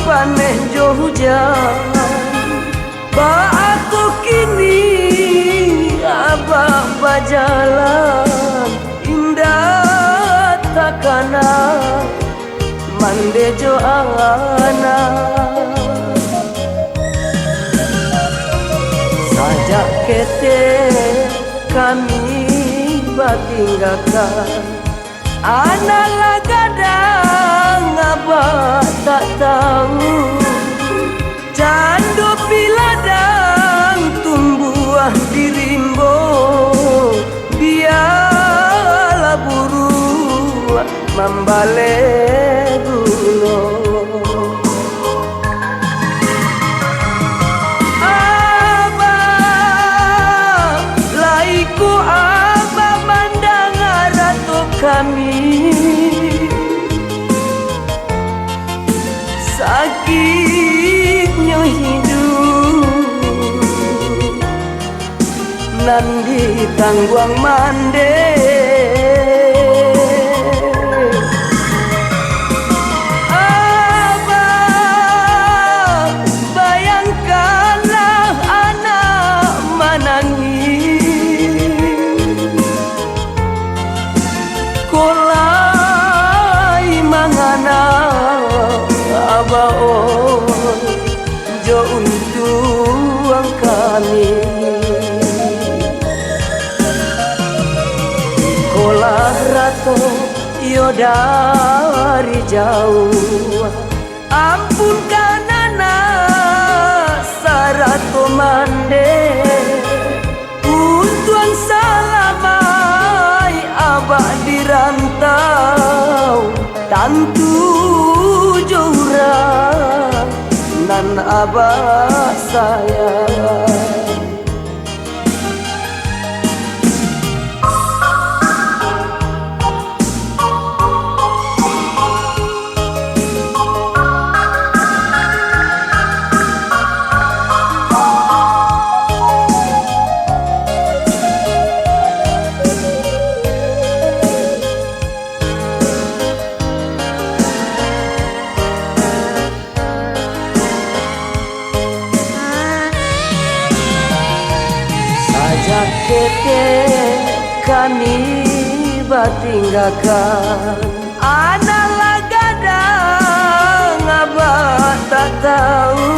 paneh jo hujan Ba'atu kini abah bajalan Indah takana mande jo angana Sajak kete kami batinggalkan Analah gadang abah tak tahu Candu piladang tumbuh di rimbo Biarlah buru membalik dulu Abah, laiku abah mandang ratu kami Sakitnya hidup Nandi tangguang mande Abah, bayangkanlah anak menangis Kolai mangana Abah oi jo untuang kami Kolah rato yo dari jauh Ampunkan anak sarato mande Untuang salamai abah dirantau Tantu jurang nan abah sayang Sajak kete kami batinggalkan Analah gadang abah tak tahu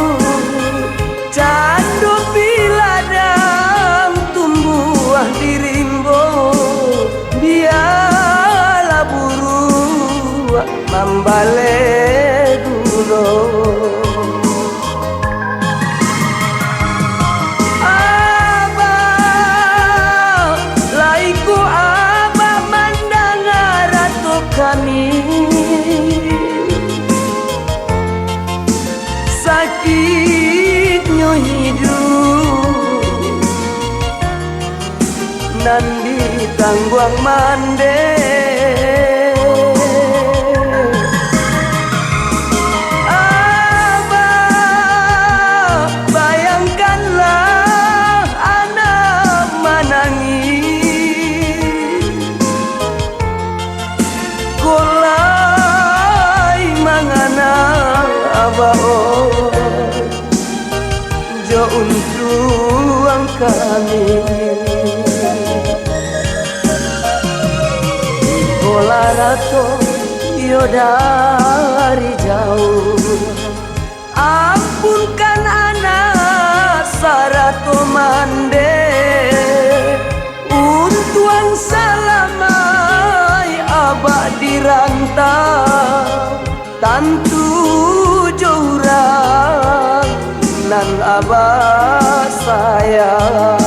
Candu piladang tumbuh di rimbo Biarlah buru membalik dulu Kami sakitnya hidup Nandi tangguang mande Abah, bayangkanlah anak menangis Kolai mangana abah oi jo untuang kami Kolah rato yo dari jauh Ampunkan anak sarato mande Untuang salamai abah dirantau Tantu jurang nan abah sayang